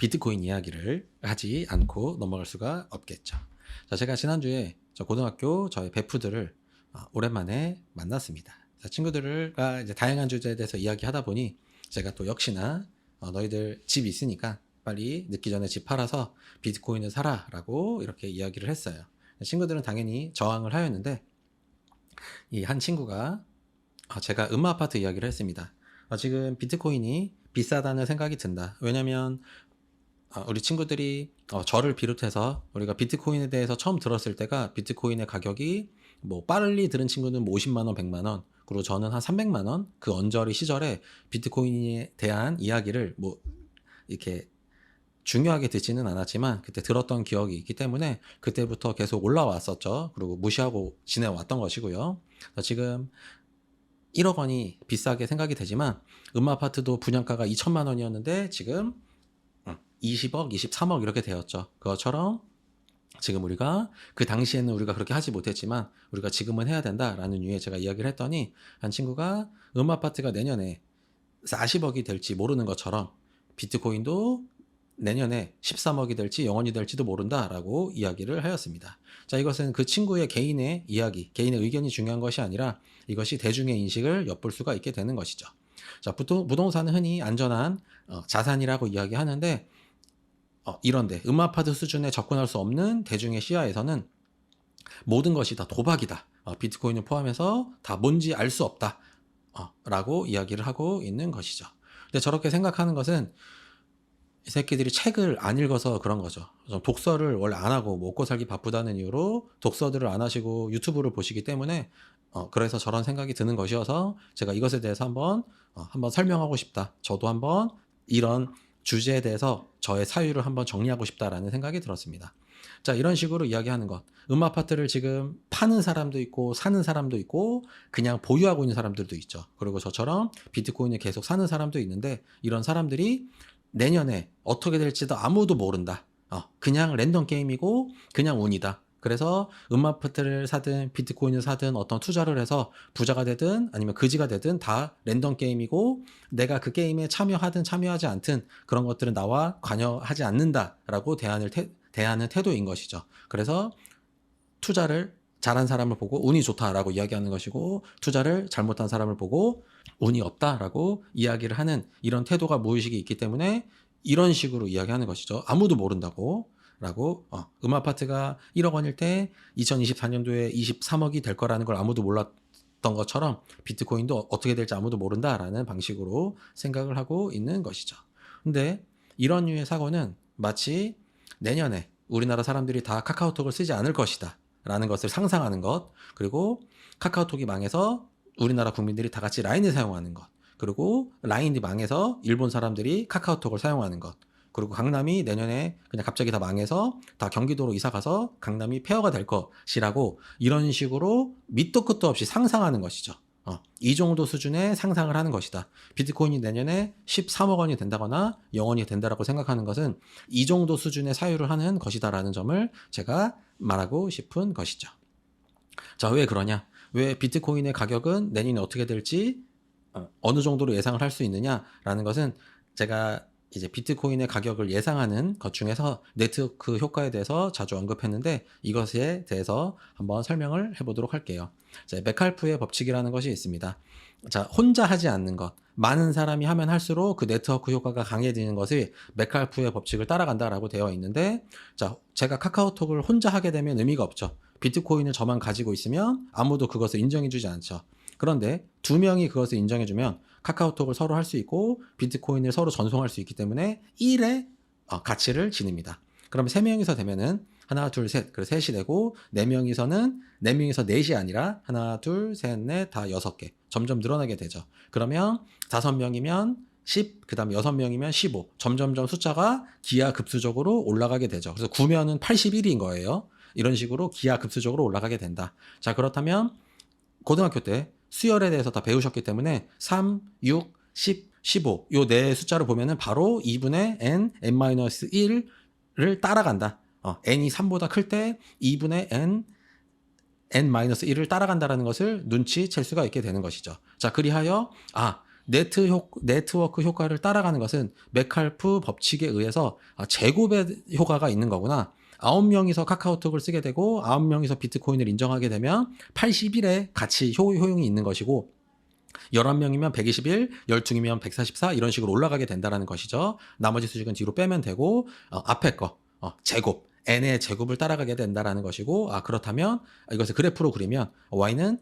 비트코인 이야기를 하지 않고 넘어갈 수가 없겠죠. 자, 제가 지난주에 저 고등학교 저의 베프들을 오랜만에 만났습니다. 자, 친구들과 이제 다양한 주제에 대해서 이야기하다 보니 제가 또 역시나 너희들 집 있으니까 빨리 늦기 전에 집 팔아서 비트코인을 사라라고 이렇게 이야기를 했어요. 친구들은 당연히 저항을 하였는데 이 한 친구가 제가 아파트 이야기를 했습니다. 지금 비트코인이 비싸다는 생각이 든다. 왜냐면 우리 친구들이 저를 비롯해서 우리가 비트코인에 대해서 처음 들었을 때가 비트코인의 가격이 뭐 빨리 들은 친구는 뭐 50만 원, 100만 원, 그리고 저는 한 300만 원 그 언저리 시절에 비트코인에 대한 이야기를 뭐 이렇게 중요하게 듣지는 않았지만 그때 들었던 기억이 있기 때문에 그때부터 계속 올라왔었죠. 그리고 무시하고 지내왔던 것이고요. 지금 1억 원이 비싸게 생각이 되지만 아파트도 분양가가 2천만 원이었는데 지금 20억, 23억 이렇게 되었죠. 그것처럼 지금 우리가 그 당시에는 우리가 그렇게 하지 못했지만 우리가 지금은 해야 된다라는 이유에 제가 이야기를 했더니 한 친구가 아파트가 내년에 40억이 될지 모르는 것처럼 비트코인도 내년에 13억이 될지 0원이 될지도 모른다라고 이야기를 하였습니다. 자, 이것은 그 친구의 개인의 이야기, 개인의 의견이 중요한 것이 아니라 이것이 대중의 인식을 엿볼 수가 있게 되는 것이죠. 자, 부동산은 흔히 안전한 자산이라고 이야기하는데 이런데 아파트 수준에 접근할 수 없는 대중의 시야에서는 모든 것이 다 도박이다. 비트코인을 포함해서 다 뭔지 알 수 없다. 라고 이야기를 하고 있는 것이죠. 근데 저렇게 생각하는 것은 이 새끼들이 책을 안 읽어서 그런 거죠. 독서를 원래 안 하고 먹고 살기 바쁘다는 이유로 독서들을 안 하시고 유튜브를 보시기 때문에 그래서 저런 생각이 드는 것이어서 제가 이것에 대해서 한번 설명하고 싶다. 저도 한번 이런 주제에 대해서 저의 사유를 한번 정리하고 싶다라는 생각이 들었습니다. 자, 이런 식으로 이야기하는 것. 아파트를 지금 파는 사람도 있고 사는 사람도 있고 그냥 보유하고 있는 사람들도 있죠. 그리고 저처럼 비트코인을 계속 사는 사람도 있는데 이런 사람들이 내년에 어떻게 될지도 아무도 모른다. 그냥 랜덤 게임이고 그냥 운이다. 그래서 아파트를 사든 비트코인을 사든 어떤 투자를 해서 부자가 되든 아니면 거지가 되든 다 랜덤 게임이고 내가 그 게임에 참여하든 참여하지 않든 그런 것들은 나와 관여하지 않는다라고 대하는 태도인 것이죠. 그래서 투자를 잘한 사람을 보고 운이 좋다라고 이야기하는 것이고 투자를 잘못한 사람을 보고 운이 없다라고 이야기를 하는 이런 태도가 무의식이 있기 때문에 이런 식으로 이야기하는 것이죠. 아무도 모른다고 라고 아파트가 1억 원일 때 2024년도에 23억이 될 거라는 걸 아무도 몰랐던 것처럼 비트코인도 어떻게 될지 아무도 모른다라는 방식으로 생각을 하고 있는 것이죠. 근데 이런 류의 사고는 마치 내년에 우리나라 사람들이 다 카카오톡을 쓰지 않을 것이다 라는 것을 상상하는 것, 그리고 카카오톡이 망해서 우리나라 국민들이 다 같이 라인을 사용하는 것, 그리고 라인이 망해서 일본 사람들이 카카오톡을 사용하는 것, 그리고 강남이 내년에 그냥 갑자기 다 망해서 다 경기도로 이사가서 강남이 폐허가 될 것이라고 이런 식으로 밑도 끝도 없이 상상하는 것이죠. 이 정도 수준의 상상을 하는 것이다. 비트코인이 내년에 13억 원이 된다거나 0원이 된다라고 생각하는 것은 이 정도 수준의 사유를 하는 것이다라는 점을 제가 말하고 싶은 것이죠. 자, 왜 그러냐? 왜 비트코인의 가격은 내년에 어떻게 될지 어느 정도로 예상을 할 수 있느냐라는 것은 제가 이제 비트코인의 가격을 예상하는 것 중에서 네트워크 효과에 대해서 자주 언급했는데 이것에 대해서 한번 설명을 해보도록 할게요. 자, 메칼프의 법칙이라는 것이 있습니다. 자, 혼자 하지 않는 것. 많은 사람이 하면 할수록 그 네트워크 효과가 강해지는 것이 메칼프의 법칙을 따라간다라고 되어 있는데 자, 제가 카카오톡을 혼자 하게 되면 의미가 없죠. 비트코인을 저만 가지고 있으면 아무도 그것을 인정해주지 않죠. 그런데 두 명이 그것을 인정해주면 카카오톡을 서로 할 수 있고 비트코인을 서로 전송할 수 있기 때문에 1의 가치를 지닙니다. 그럼 3명이서 되면은 하나, 둘, 셋, 그래서 셋이 되고 4명이서는 4명이서 넷이 아니라 하나, 둘, 셋, 넷, 다 6개 점점 늘어나게 되죠. 그러면 5명이면 10, 그 다음에 6명이면 15 점점점 숫자가 기하급수적으로 올라가게 되죠. 그래서 9면은 81인 거예요. 이런 식으로 기하급수적으로 올라가게 된다. 자, 그렇다면 고등학교 때 수열에 대해서 다 배우셨기 때문에 3, 6, 10, 15 요 네 숫자를 보면은 바로 2분의 n, n-1을 따라간다. n이 3보다 클 때 2분의 n, n-1을 따라간다라는 것을 눈치챌 수가 있게 되는 것이죠. 자, 그리하여 네트워크 효과를 따라가는 것은 메칼프 법칙에 의해서 제곱의 효과가 있는 거구나. 9명이서 카카오톡을 쓰게 되고 9명이서 비트코인을 인정하게 되면 81의 가치 효용이 있는 것이고 11명이면 121, 12명이면 144 이런 식으로 올라가게 된다는 것이죠. 나머지 수직은 뒤로 빼면 되고 앞에 거 제곱 n의 제곱을 따라가게 된다는 것이고 그렇다면 이것을 그래프로 그리면 y는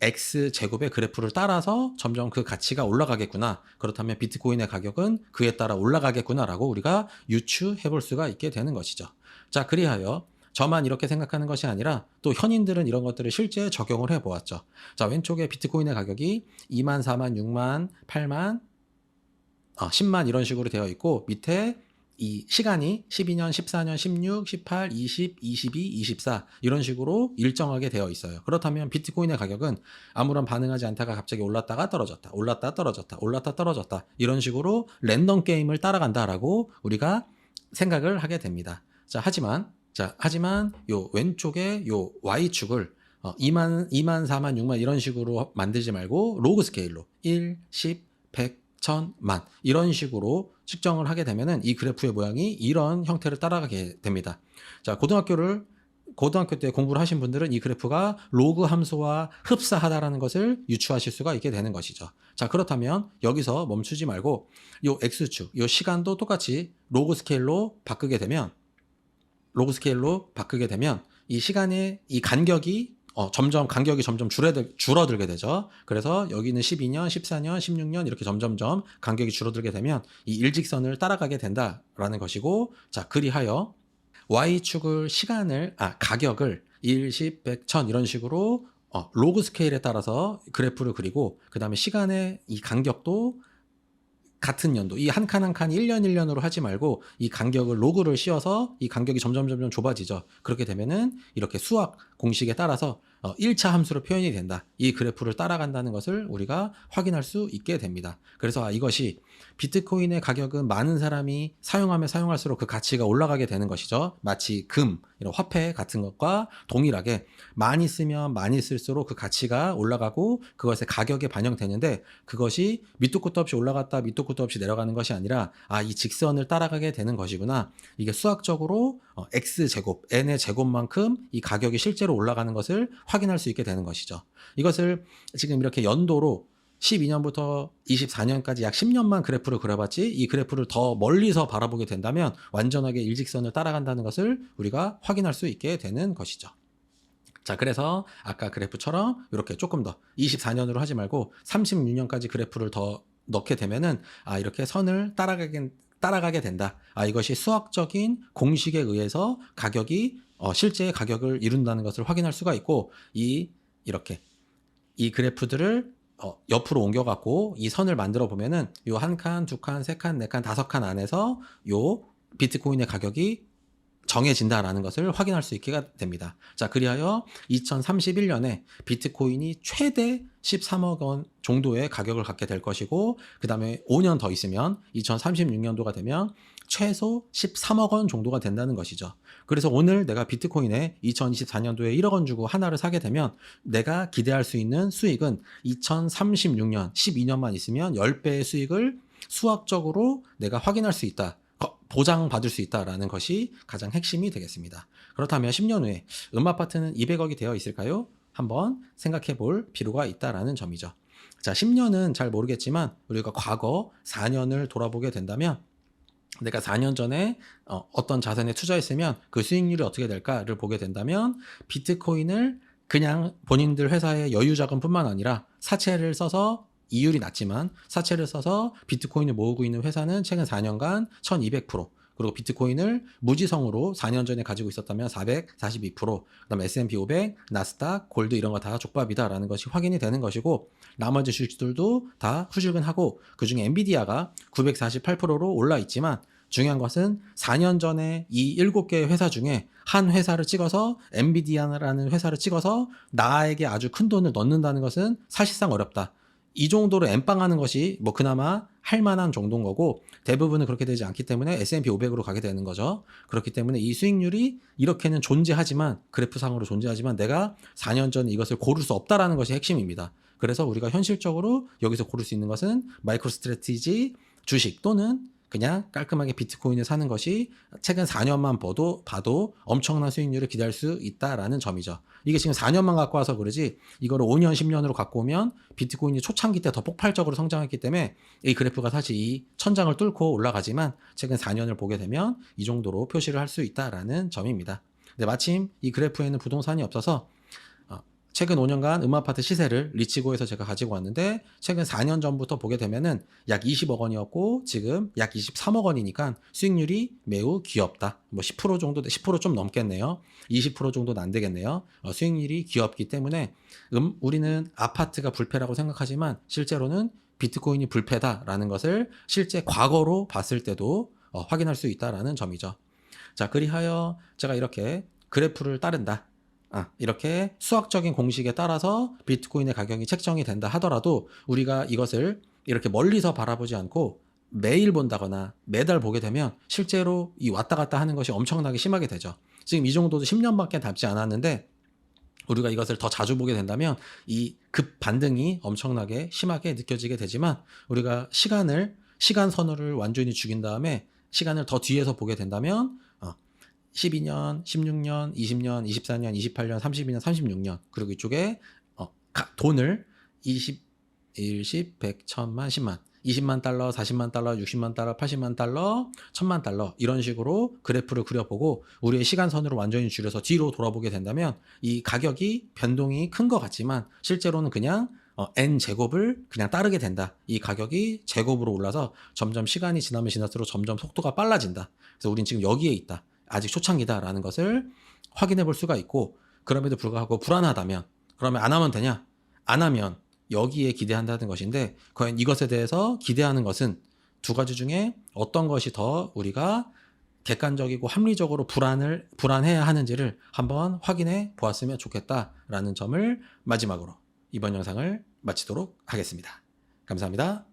x 제곱의 그래프를 따라서 점점 그 가치가 올라가겠구나. 그렇다면 비트코인의 가격은 그에 따라 올라가겠구나라고 우리가 유추해 볼 수가 있게 되는 것이죠. 자, 그리하여 저만 이렇게 생각하는 것이 아니라 또 현인들은 이런 것들을 실제 적용을 해 보았죠. 자, 왼쪽에 비트코인의 가격이 2만, 4만, 6만, 8만, 10만 이런 식으로 되어 있고 밑에 이 시간이 12년, 14년, 16, 18, 20, 22, 24 이런 식으로 일정하게 되어 있어요. 그렇다면 비트코인의 가격은 아무런 반응하지 않다가 갑자기 올랐다가 떨어졌다, 올랐다 떨어졌다, 올랐다 떨어졌다 이런 식으로 랜덤 게임을 따라간다라고 우리가 생각을 하게 됩니다. 하지만 요 왼쪽에 요 Y축을 2만, 4만, 6만 이런 식으로 만들지 말고 로그 스케일로 1, 10, 100, 1000, 만 이런 식으로 측정을 하게 되면은 이 그래프의 모양이 이런 형태를 따라가게 됩니다. 자, 고등학교 때 공부를 하신 분들은 이 그래프가 로그 함수와 흡사하다라는 것을 유추하실 수가 있게 되는 것이죠. 자, 그렇다면 여기서 멈추지 말고 요 X축, 요 시간도 똑같이 로그 스케일로 바꾸게 되면 이 시간의 이 간격이 점점 줄어들게 되죠. 그래서 여기는 12년, 14년, 16년 이렇게 점점점 간격이 줄어들게 되면 이 일직선을 따라가게 된다라는 것이고, 자, 그리하여 Y축을 가격을 1, 10, 100, 1000 이런 식으로 로그 스케일에 따라서 그래프를 그리고 그 다음에 시간의 이 간격도 같은 연도, 이 한 칸 한 칸이 1년 1년으로 하지 말고 이 간격을 로그를 씌워서 이 간격이 점점 좁아지죠. 그렇게 되면은 이렇게 수학 공식에 따라서 1차 함수로 표현이 된다. 이 그래프를 따라간다는 것을 우리가 확인할 수 있게 됩니다. 그래서 이것이 비트코인의 가격은 많은 사람이 사용하면 사용할수록 그 가치가 올라가게 되는 것이죠. 마치 금, 이런 화폐 같은 것과 동일하게 많이 쓰면 많이 쓸수록 그 가치가 올라가고 그것의 가격에 반영되는데 그것이 밑도 끝도 없이 올라갔다 밑도 끝도 없이 내려가는 것이 아니라 이 직선을 따라가게 되는 것이구나. 이게 수학적으로 x제곱, n의 제곱만큼 이 가격이 실제로 올라가는 것을 확인할 수 있게 되는 것이죠. 이것을 지금 이렇게 연도로 12년부터 24년까지 약 10년만 그래프를 그려봤지 이 그래프를 더 멀리서 바라보게 된다면 완전하게 일직선을 따라간다는 것을 우리가 확인할 수 있게 되는 것이죠. 자, 그래서 아까 그래프처럼 이렇게 조금 더 24년으로 하지 말고 36년까지 그래프를 더 넣게 되면은 이렇게 선을 따라가게 된다. 이것이 수학적인 공식에 의해서 가격이 실제 가격을 이룬다는 것을 확인할 수가 있고 이렇게 이 그래프들을 옆으로 옮겨갖고 이 선을 만들어 보면은 요 한 칸, 두 칸, 세 칸, 네 칸, 다섯 칸 안에서 요 비트코인의 가격이 정해진다라는 것을 확인할 수 있게 됩니다. 자, 그리하여 2031년에 비트코인이 최대 13억 원 정도의 가격을 갖게 될 것이고 그 다음에 5년 더 있으면 2036년도가 되면 최소 13억 원 정도가 된다는 것이죠. 그래서 오늘 내가 비트코인에 2024년도에 1억 원 주고 하나를 사게 되면 내가 기대할 수 있는 수익은 2036년 12년만 있으면 10배의 수익을 수학적으로 내가 확인할 수 있다. 보장받을 수 있다라는 것이 가장 핵심이 되겠습니다. 그렇다면 10년 후에 음아파트는 200억이 되어 있을까요? 한번 생각해 볼 필요가 있다라는 점이죠. 자, 10년은 잘 모르겠지만 우리가 과거 4년을 돌아보게 된다면 내가 4년 전에 어떤 자산에 투자했으면 그 수익률이 어떻게 될까를 보게 된다면 비트코인을 그냥 본인들 회사의 여유 자금뿐만 아니라 사채를 써서 이율이 낮지만 사채를 써서 비트코인을 모으고 있는 회사는 최근 4년간 1200%, 그리고 비트코인을 무지성으로 4년 전에 가지고 있었다면 442%, 그다음에 S&P 500, 나스닥, 골드 이런 거 다 족밥이다라는 것이 확인이 되는 것이고 나머지 주식들도 다 후줄근하고 그중에 엔비디아가 948%로 올라 있지만 중요한 것은 4년 전에 이 7개의 회사 중에 한 회사를 찍어서 엔비디아라는 회사를 찍어서 나에게 아주 큰 돈을 넣는다는 것은 사실상 어렵다. 이 정도로 엠빵하는 것이 그나마 할 만한 정도인 거고 대부분은 그렇게 되지 않기 때문에 S&P 500으로 가게 되는 거죠. 그렇기 때문에 이 수익률이 이렇게는 존재하지만 그래프상으로 존재하지만 내가 4년 전에 이것을 고를 수 없다라는 것이 핵심입니다. 그래서 우리가 현실적으로 여기서 고를 수 있는 것은 마이크로 스트래티지 주식 또는 그냥 깔끔하게 비트코인을 사는 것이 최근 4년만 봐도 엄청난 수익률을 기대할 수 있다라는 점이죠. 이게 지금 4년만 갖고 와서 그러지 이거를 5년, 10년으로 갖고 오면 비트코인이 초창기 때 더 폭발적으로 성장했기 때문에 이 그래프가 사실 이 천장을 뚫고 올라가지만 최근 4년을 보게 되면 이 정도로 표시를 할 수 있다라는 점입니다. 근데 마침 이 그래프에는 부동산이 없어서 최근 5년간 음아파트 시세를 리치고에서 제가 가지고 왔는데 최근 4년 전부터 보게 되면은 약 20억 원이었고 지금 약 23억 원이니까 수익률이 매우 귀엽다. 뭐 10% 정도, 10% 좀 넘겠네요. 20% 정도는 안 되겠네요. 수익률이 귀엽기 때문에 우리는 아파트가 불패라고 생각하지만 실제로는 비트코인이 불패다라는 것을 실제 과거로 봤을 때도 확인할 수 있다라는 점이죠. 자, 그리하여 제가 이렇게 그래프를 따른다. 이렇게 수학적인 공식에 따라서 비트코인의 가격이 책정이 된다 하더라도 우리가 이것을 이렇게 멀리서 바라보지 않고 매일 본다거나 매달 보게 되면 실제로 이 왔다 갔다 하는 것이 엄청나게 심하게 되죠. 지금 이 정도도 10년밖에 남지 않았는데 우리가 이것을 더 자주 보게 된다면 이 급 반등이 엄청나게 심하게 느껴지게 되지만 우리가 시간 선호를 완전히 죽인 다음에 시간을 더 뒤에서 보게 된다면 12년, 16년, 20년, 24년, 28년, 32년, 36년 그리고 이쪽에 돈을 20, 10, 100, 1000만, 10만 20만 달러, 40만 달러, 60만 달러, 80만 달러, 1000만 달러 이런 식으로 그래프를 그려보고 우리의 시간선으로 완전히 줄여서 뒤로 돌아보게 된다면 이 가격이 변동이 큰 것 같지만 실제로는 그냥 n제곱을 그냥 따르게 된다. 이 가격이 제곱으로 올라서 점점 시간이 지나면 지날수록 점점 속도가 빨라진다. 그래서 우린 지금 여기에 있다. 아직 초창기다라는 것을 확인해 볼 수가 있고 그럼에도 불구하고 불안하다면 그러면 안 하면 되냐? 안 하면 여기에 기대한다는 것인데 과연 이것에 대해서 기대하는 것은 두 가지 중에 어떤 것이 더 우리가 객관적이고 합리적으로 불안해야 하는지를 한번 확인해 보았으면 좋겠다라는 점을 마지막으로 이번 영상을 마치도록 하겠습니다. 감사합니다.